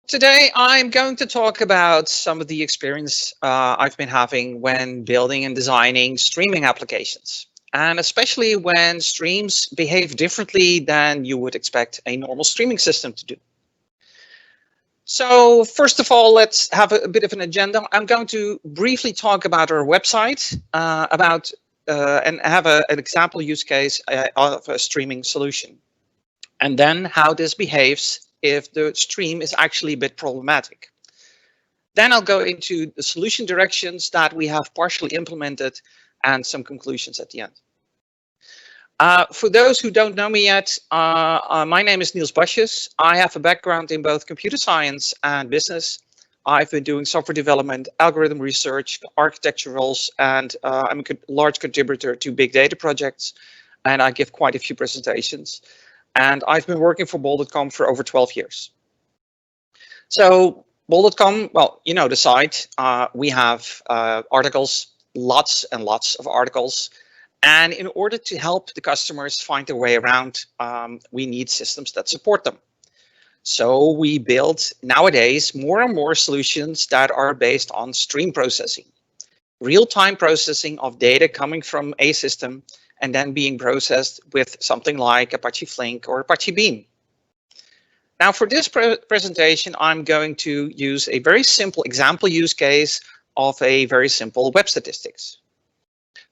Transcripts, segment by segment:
Today, I'm going to talk about some of the experience I've been having when building and designing streaming applications, and especially when streams behave differently than you would expect a normal streaming system to do. So first of all, let's have a bit of an agenda. I'm going to briefly talk about our website, and have an example use case of a streaming solution, and then how this behaves if the stream is actually a bit problematic. Then I'll go into the solution directions that we have partially implemented and some conclusions at the end. For those who don't know me yet, my name is Niels Basjes. I have a background in both computer science and business. I've been doing software development, algorithm research, architecture roles, and I'm a large contributor to big data projects, and I give quite a few presentations. And I've been working for Bol.com for over 12 years. So Bol.com, well, you know the site. We have articles, lots and lots of articles. And in order to help the customers find their way around, we need systems that support them. So we build nowadays more and more solutions that are based on stream processing, real-time processing of data coming from a system and then being processed with something like Apache Flink or Apache Beam. Now for this presentation, I'm going to use a very simple example use case of a very simple web statistics.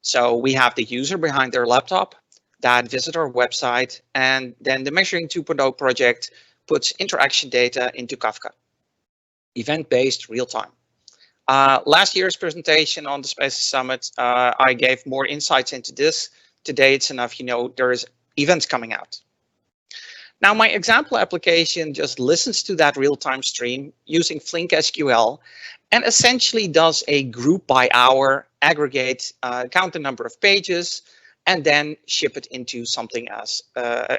So we have the user behind their laptop that visits our website, and then the Measuring 2.0 project puts interaction data into Kafka, event-based real-time. Last year's presentation on the Spaces Summit, I gave more insights into this. Today it's enough, you know, there is events coming out. Now my example application just listens to that real-time stream using Flink SQL and essentially does a group by hour, aggregate, count the number of pages, and then ship it into something as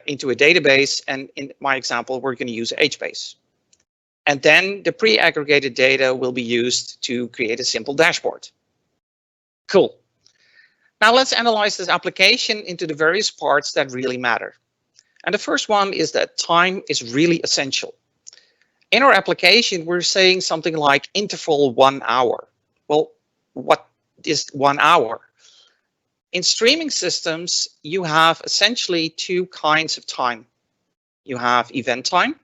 into a database. And in my example, we're going to use HBase. And then the pre-aggregated data will be used to create a simple dashboard. Cool. Now let's analyze this application into the various parts that really matter. And the first one is that time is really essential. In our application, we're saying something like interval 1 hour. Well, what is 1 hour? In streaming systems, you have essentially two kinds of time. You have event time,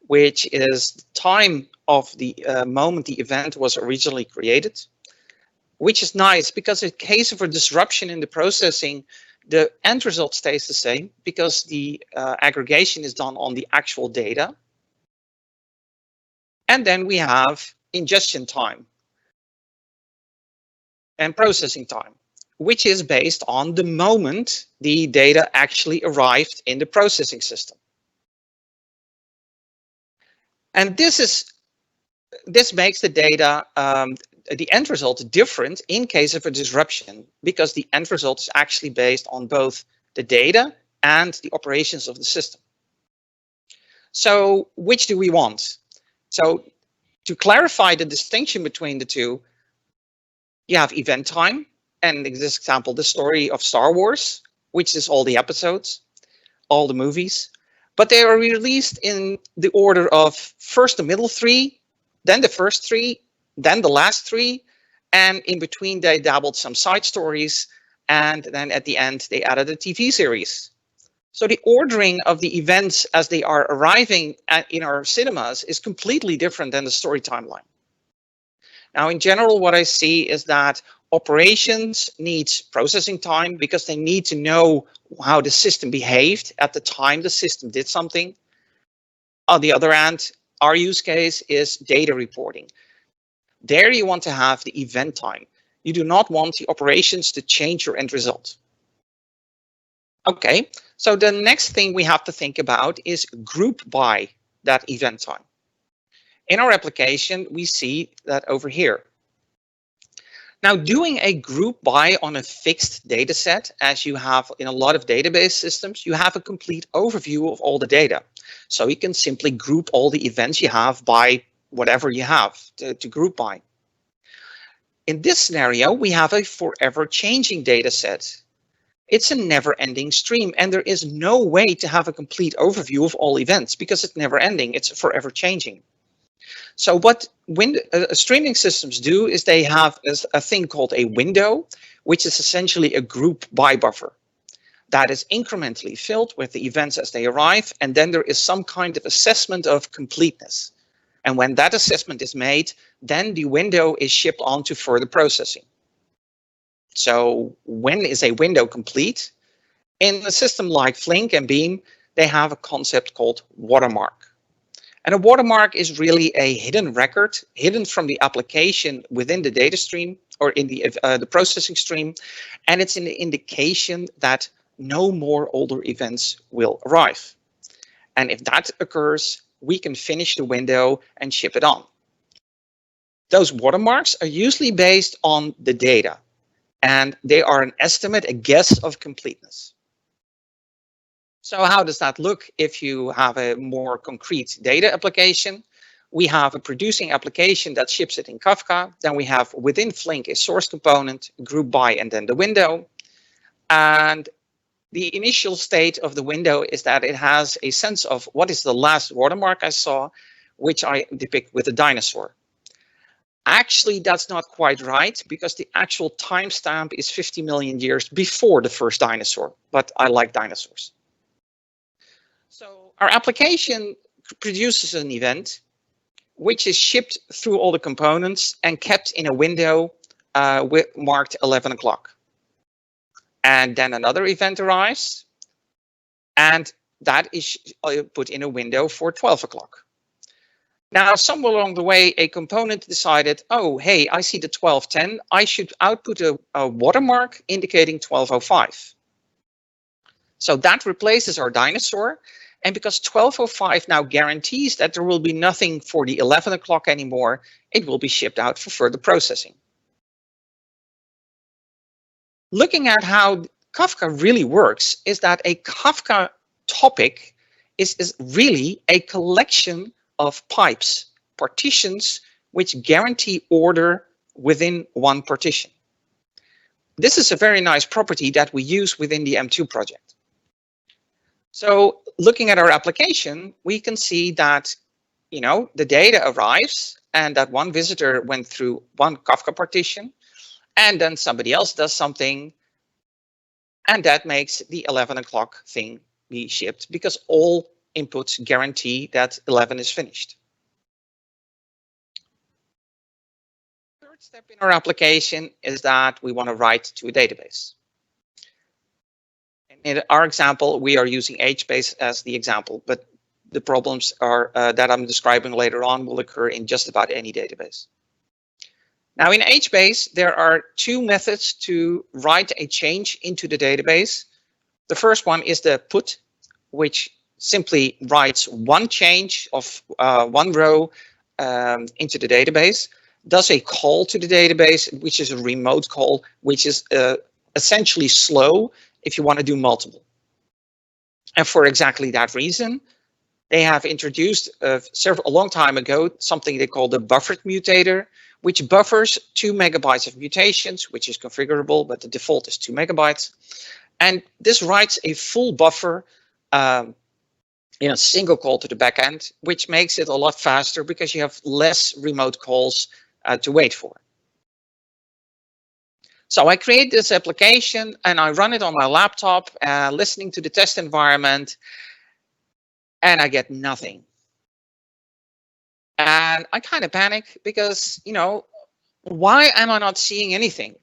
which is time of the moment the event was originally created, which is nice because in case of a disruption in the processing, the end result stays the same because the aggregation is done on the actual data. And then we have ingestion time and processing time, which is based on the moment the data actually arrived in the processing system. And this makes the data, the end result different in case of a disruption, because the end result is actually based on both the data and the operations of the system. So which do we want? So to clarify the distinction between the two, you have event time, and in this example, the story of Star Wars, which is all the episodes, all the movies, but they are released in the order of first the middle three, then the first three, then the last three, and in between they dabbled some side stories, and then at the end they added a TV series. So the ordering of the events as they are arriving in our cinemas is completely different than the story timeline. Now, in general, what I see is that operations needs processing time because they need to know how the system behaved at the time the system did something. On the other hand, our use case is data reporting. There you want to have the event time. You do not want the operations to change your end result. Okay, so the next thing we have to think about is group by that event time. In our application, we see that over here. Now, doing a group by on a fixed data set, as you have in a lot of database systems, you have a complete overview of all the data. So you can simply group all the events you have by whatever you have to group by. In this scenario, we have a forever changing data set. It's a never-ending stream, and there is no way to have a complete overview of all events because it's never ending. It's forever changing. So what streaming systems do is they have a thing called a window, which is essentially a group by buffer that is incrementally filled with the events as they arrive. And then there is some kind of assessment of completeness. And when that assessment is made, then the window is shipped on to further processing. So when is a window complete? In a system like Flink and Beam, they have a concept called watermark. And a watermark is really a hidden record, hidden from the application within the data stream or in the processing stream. And it's an indication that no more older events will arrive. And if that occurs, we can finish the window and ship it on. Those watermarks are usually based on the data, and they are an estimate, a guess of completeness. So how does that look if you have a more concrete data application? We have a producing application that ships it in Kafka. Then we have within Flink a source component, group by, and then the window. And the initial state of the window is that it has a sense of what is the last watermark I saw, which I depict with a dinosaur. Actually, that's not quite right, because the actual timestamp is 50 million years before the first dinosaur, but I like dinosaurs. So our application produces an event which is shipped through all the components and kept in a window marked 11 o'clock. And then another event arrives, and that is put in a window for 12 o'clock. Now, somewhere along the way, a component decided, oh, hey, I see the 1210. I should output a watermark indicating 1205. So that replaces our dinosaur. And because 1205 now guarantees that there will be nothing for the 11 o'clock anymore, it will be shipped out for further processing. Looking at how Kafka really works is that a Kafka topic is really a collection of pipes, partitions, which guarantee order within one partition. This is a very nice property that we use within the M2 project. So looking at our application, we can see that, the data arrives and that one visitor went through one Kafka partition, and then somebody else does something, and that makes the 11 o'clock thing be shipped because all inputs guarantee that 11 is finished. Third step in our application is that we want to write to a database. In our example, we are using HBase as the example, but the problems are that I'm describing later on will occur in just about any database. Now in HBase, there are two methods to write a change into the database. The first one is the put, which simply writes one change of one row into the database, does a call to the database, which is a remote call, which is essentially slow if you want to do multiple. And for exactly that reason, they have introduced a long time ago something they call the buffered mutator, which buffers 2 megabytes of mutations, which is configurable, but the default is 2 megabytes. And this writes a full buffer in a single call to the backend, which makes it a lot faster because you have less remote calls to wait for. So I create this application and I run it on my laptop, listening to the test environment, and I get nothing. And I kind of panic because, why am I not seeing anything?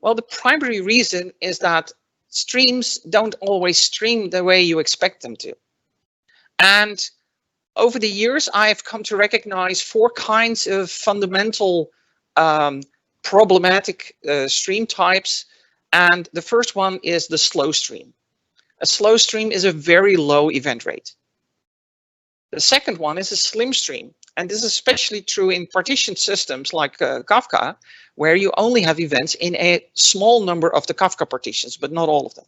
Well, the primary reason is that streams don't always stream the way you expect them to. And over the years, I've come to recognize 4 kinds of fundamental problematic stream types. And the first one is the slow stream. A slow stream is a very low event rate. The second one is a slim stream. And this is especially true in partition systems like Kafka, where you only have events in a small number of the Kafka partitions, but not all of them.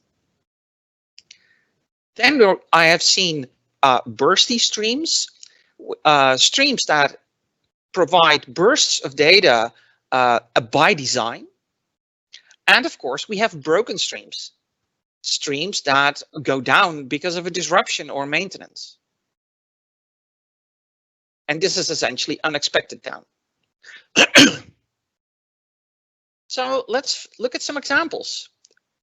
Then I have seen bursty streams, streams that provide bursts of data by design. And of course, we have broken streams, streams that go down because of a disruption or maintenance. And this is essentially unexpected down. So let's look at some examples.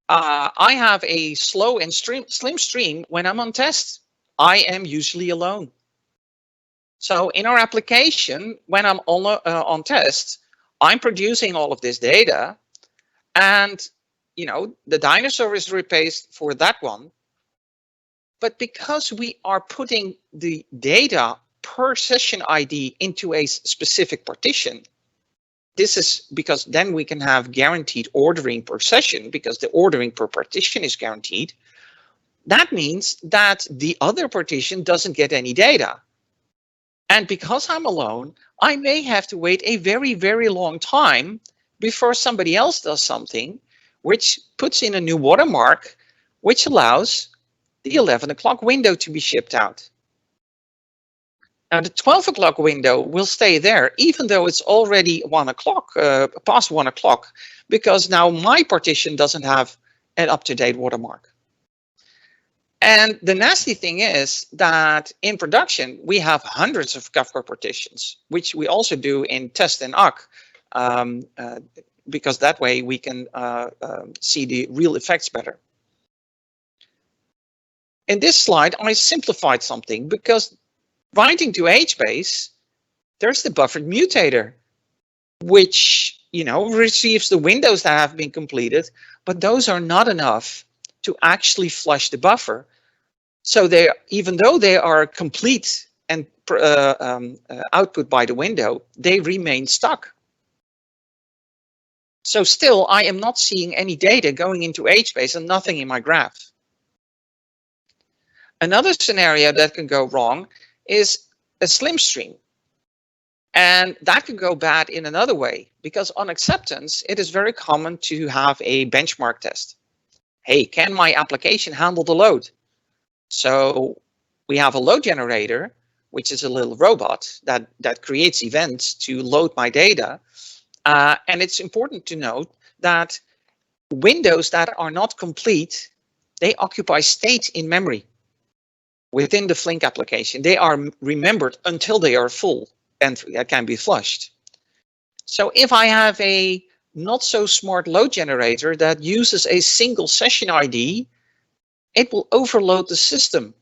I have a slow and slim stream when I'm on test. I am usually alone. So in our application, when I'm on test, I'm producing all of this data, and the dinosaur is replaced for that one. But because we are putting the data per session ID into a specific partition, this is because then we can have guaranteed ordering per session, because the ordering per partition is guaranteed. That means that the other partition doesn't get any data. And because I'm alone, I may have to wait a very, very long time before somebody else does something, which puts in a new watermark, which allows the 11 o'clock window to be shipped out. Now the 12 o'clock window will stay there, even though it's already 1 o'clock, past 1 o'clock, because now my partition doesn't have an up-to-date watermark. And the nasty thing is that in production, we have hundreds of Kafka partitions, which we also do in test and UC, because that way we can see the real effects better. In this slide, I simplified something, because writing to HBase, there's the buffered mutator, which receives the windows that have been completed, but those are not enough to actually flush the buffer. So even though they are complete and output by the window, they remain stuck. So still, I am not seeing any data going into HBase and nothing in my graph. Another scenario that can go wrong is a slim stream. And that can go bad in another way, because on acceptance, it is very common to have a benchmark test. Hey, can my application handle the load? So we have a load generator, which is a little robot that creates events to load my data. And it's important to note that windows that are not complete, they occupy state in memory within the Flink application. They are remembered until they are full and can be flushed. So if I have a not so smart load generator that uses a single session ID, it will overload the system.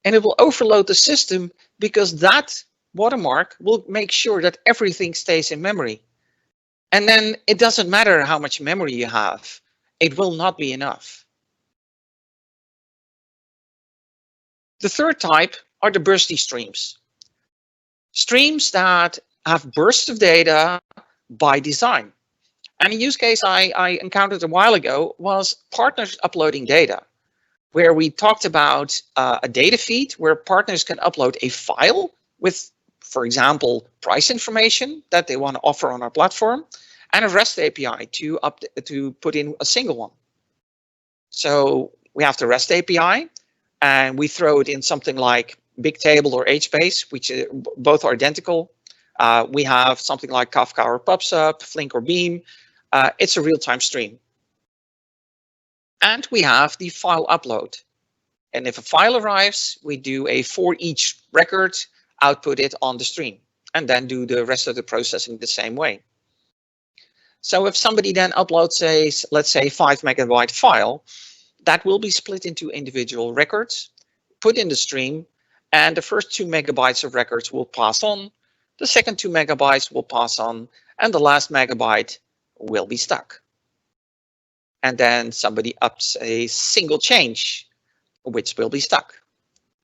And it will overload the system because that watermark will make sure that everything stays in memory. And then it doesn't matter how much memory you have, it will not be enough. The third type are the bursty streams. Streams that have bursts of data by design. And a use case I encountered a while ago was partners uploading data, where we talked about a data feed where partners can upload a file with, for example, price information that they want to offer on our platform, and a REST API to put in a single one. So we have the REST API, and we throw it in something like Bigtable or HBase, which both are identical. We have something like Kafka or PubSub, Flink or Beam. It's a real-time stream. And we have the file upload. And if a file arrives, we do a for each record, output it on the stream, and then do the rest of the processing the same way. So if somebody then uploads a, let's say, 5 megabyte file, that will be split into individual records, put in the stream, and the first 2 megabytes of records will pass on, the second 2 megabytes will pass on, and the last megabyte will be stuck. And then somebody ups a single change, which will be stuck,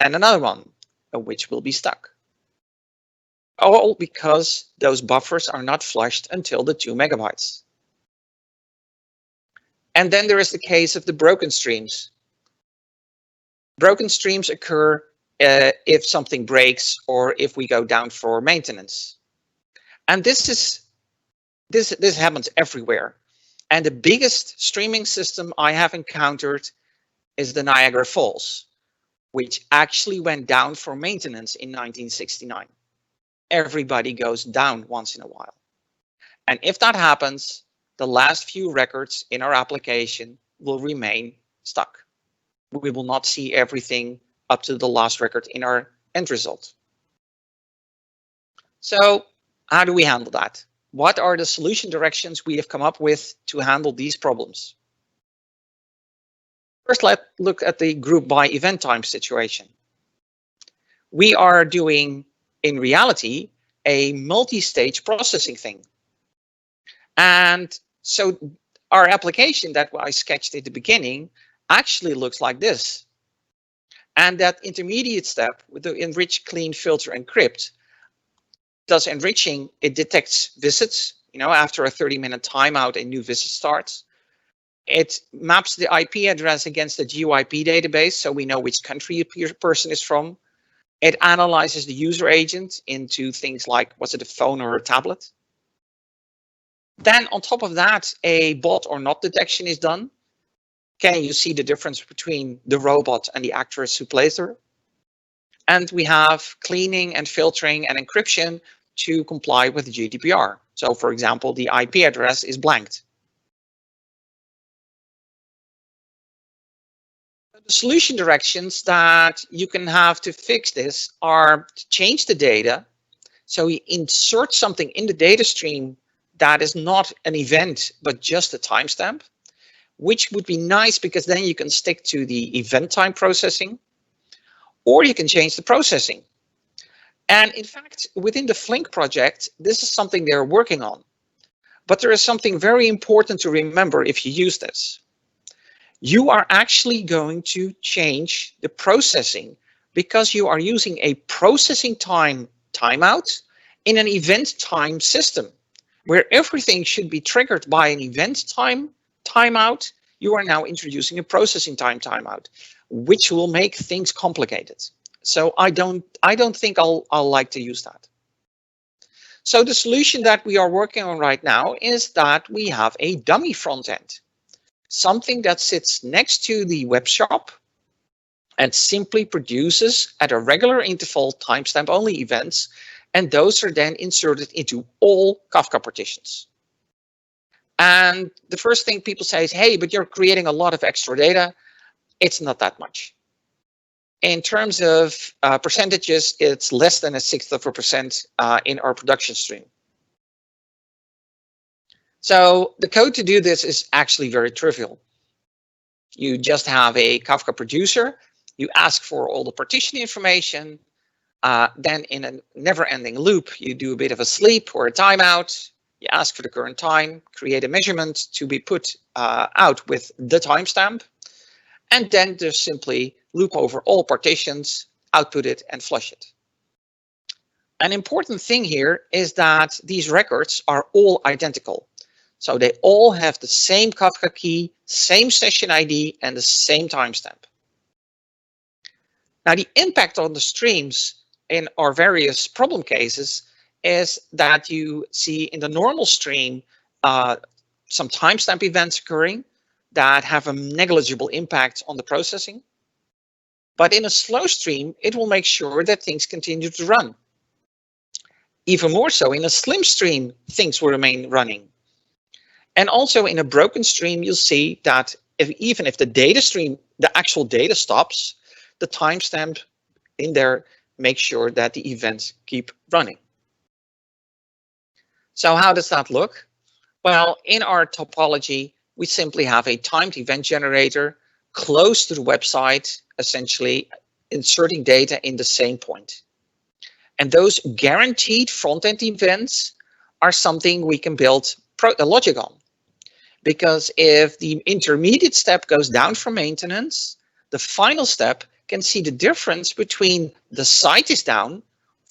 and another one, which will be stuck. All because those buffers are not flushed until the 2 megabytes. And then there is the case of the broken streams. Broken streams occur if something breaks or if we go down for maintenance. And this happens everywhere. And the biggest streaming system I have encountered is the Niagara Falls, which actually went down for maintenance in 1969. Everybody goes down once in a while. And if that happens, the last few records in our application will remain stuck. We will not see everything up to the last record in our end result. So how do we handle that? What are the solution directions we have come up with to handle these problems? First, let's look at the group by event time situation. We are doing, in reality, a multi-stage processing thing. And so our application that I sketched at the beginning actually looks like this. And that intermediate step with the enrich, clean, filter, encrypt does enriching. It detects visits. After a 30-minute timeout, a new visit starts. It maps the IP address against the GeoIP database, so we know which country a person is from. It analyzes the user agent into things like, was it a phone or a tablet? Then on top of that, a bot or not detection is done. Can you see the difference between the robot and the actress who plays her? And we have cleaning and filtering and encryption to comply with the GDPR. So for example, the IP address is blanked. The solution directions that you can have to fix this are to change the data. So you insert something in the data stream that is not an event, but just a timestamp, which would be nice because then you can stick to the event time processing, or you can change the processing. And in fact, within the Flink project, this is something they're working on. But there is something very important to remember if you use this. You are actually going to change the processing because you are using a processing time timeout in an event time system where everything should be triggered by an event time timeout. You are now introducing a processing time timeout, which will make things complicated. So I don't think I'll like to use that. So the solution that we are working on right now is that we have a dummy front end, something that sits next to the web shop and simply produces at a regular interval timestamp only events, and those are then inserted into all Kafka partitions. And the first thing people say is, hey, but you're creating a lot of extra data. It's not that much. In terms of percentages, it's less than 1/6% in our production stream. So the code to do this is actually very trivial. You just have a Kafka producer. You ask for all the partition information. Then in a never-ending loop, you do a bit of a sleep or a timeout. You ask for the current time, create a measurement to be put out with the timestamp, and then just simply loop over all partitions, output it, and flush it. An important thing here is that these records are all identical. So they all have the same Kafka key, same session ID, and the same timestamp. Now, the impact on the streams in our various problem cases is that you see in the normal stream some timestamp events occurring that have a negligible impact on the processing. But in a slow stream, it will make sure that things continue to run. Even more so, in a slim stream, things will remain running. And also in a broken stream, you'll see that even if the data stream, the actual data stops, the timestamp in there makes sure that the events keep running. So how does that look? Well, in our topology, we simply have a timed event generator close to the website, essentially inserting data in the same point. And those guaranteed front-end events are something we can build a logic on. Because if the intermediate step goes down for maintenance, the final step can see the difference between the site is down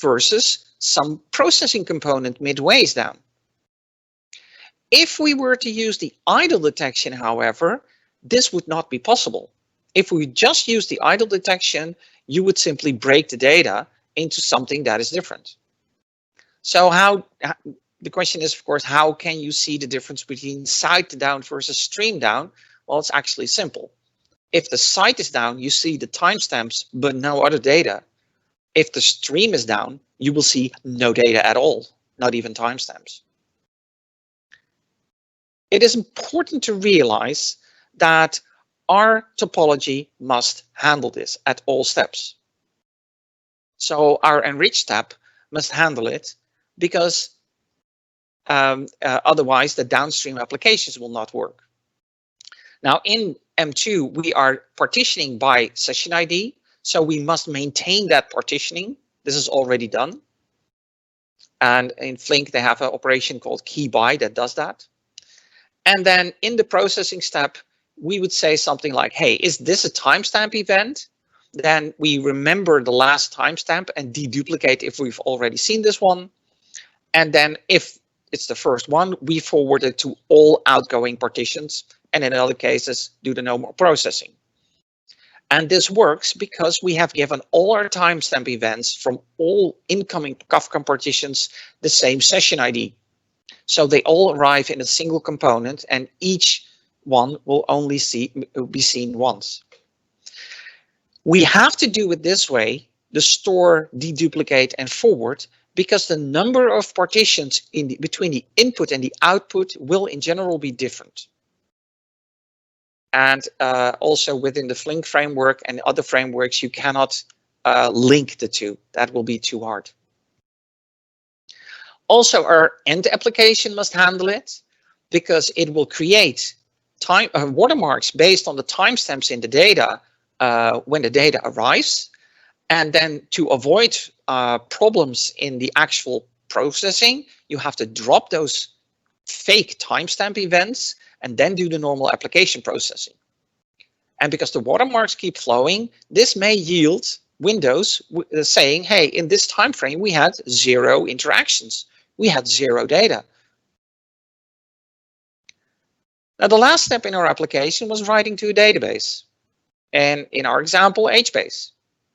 versus some processing component midway is down. If we were to use the idle detection, however, this would not be possible. If we just use the idle detection, you would simply break the data into something that is different. So the question is, of course, how can you see the difference between site down versus stream down? Well, it's actually simple. If the site is down, you see the timestamps, but no other data. If the stream is down, you will see no data at all, not even timestamps. It is important to realize that our topology must handle this at all steps. So our enrich step must handle it, because otherwise the downstream applications will not work. Now in M2, we are partitioning by session ID, so we must maintain that partitioning. This is already done. And in Flink, they have an operation called keyby that does that. And then in the processing step, we would say something like, hey, is this a timestamp event? Then we remember the last timestamp and deduplicate if we've already seen this one. And then if it's the first one, we forward it to all outgoing partitions. And in other cases, do the normal processing. And this works because we have given all our timestamp events from all incoming Kafka partitions the same session ID. So they all arrive in a single component, and each one will only be seen once. We have to do it this way, the store, deduplicate, and forward, because the number of partitions between the input and the output will in general be different. And also within the Flink framework and other frameworks, you cannot link the two. That will be too hard. Also, our end application must handle it, because it will create watermarks based on the timestamps in the data when the data arrives. And then to avoid problems in the actual processing, you have to drop those fake timestamp events and then do the normal application processing. And because the watermarks keep flowing, this may yield windows saying, hey, in this time frame, we had 0 interactions. We had 0 data. Now, the last step in our application was writing to a database. And in our example, HBase.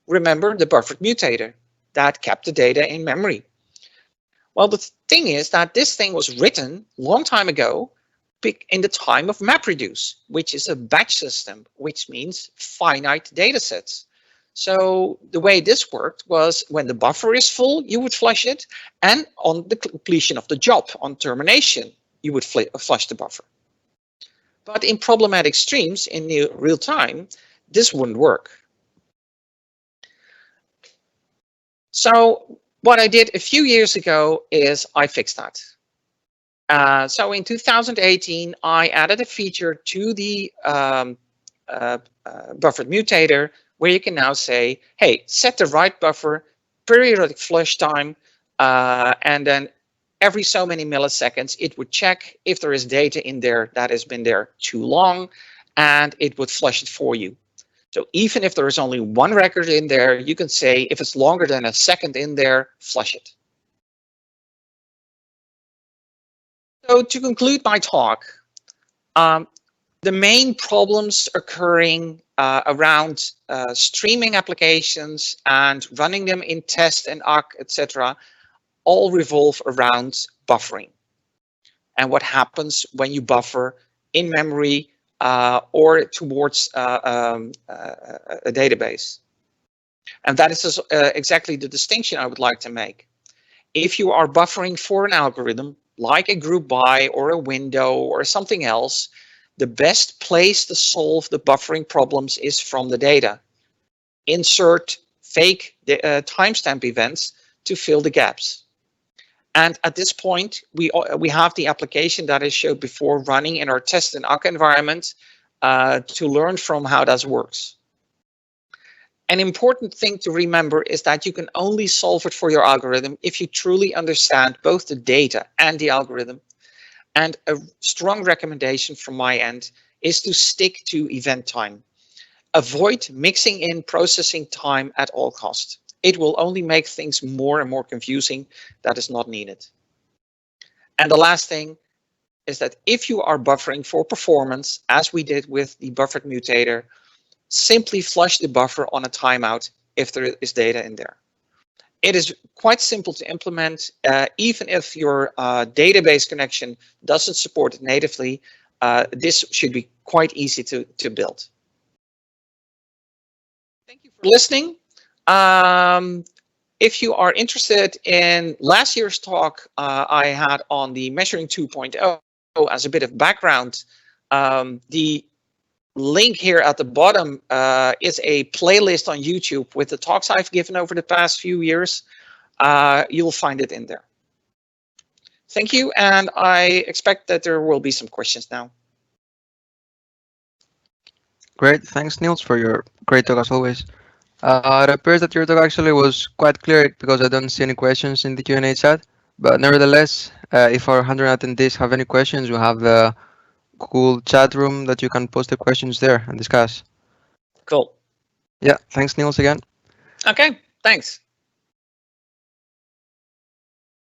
Remember the buffered mutator that kept the data in memory. Well, the thing is that this thing was written a long time ago in the time of MapReduce, which is a batch system, which means finite data sets. So the way this worked was when the buffer is full, you would flush it, and on the completion of the job, on termination, you would flush the buffer. But in problematic streams in real time, this wouldn't work. So what I did a few years ago is I fixed that. So in 2018, I added a feature to the buffered mutator where you can now say, hey, set the write buffer, periodic flush time, and then every so many milliseconds, it would check if there is data in there that has been there too long, and it would flush it for you. So even if there is only one record in there, you can say if it's longer than a second in there, flush it. So to conclude my talk, the main problems occurring around streaming applications and running them in test and UC, etc., all revolve around buffering and what happens when you buffer in memory or towards a database. And that is exactly the distinction I would like to make. If you are buffering for an algorithm, like a group by or a window or something else, the best place to solve the buffering problems is from the data. Insert fake timestamp events to fill the gaps. And at this point, we have the application that I showed before running in our test and UC environment to learn from how that works. An important thing to remember is that you can only solve it for your algorithm if you truly understand both the data and the algorithm. And a strong recommendation from my end is to stick to event time. Avoid mixing in processing time at all costs. It will only make things more and more confusing. That is not needed. And the last thing is that if you are buffering for performance, as we did with the buffered mutator, simply flush the buffer on a timeout if there is data in there. It is quite simple to implement, even if your database connection doesn't support it natively. This should be quite easy to build. Thank you for listening. If you are interested in last year's talk I had on the Measuring 2.0 as a bit of background, the link here at the bottom is a playlist on YouTube with the talks I've given over the past few years. You'll find it in there. Thank you, and I expect that there will be some questions now. Great, thanks Niels for your great talk as always. It appears that your talk actually was quite clear because I don't see any questions in the Q&A chat. But nevertheless, if our 100 attendees have any questions, we have the cool chat room that you can post the questions there and discuss. Cool. Yeah, thanks Niels again. Okay, thanks.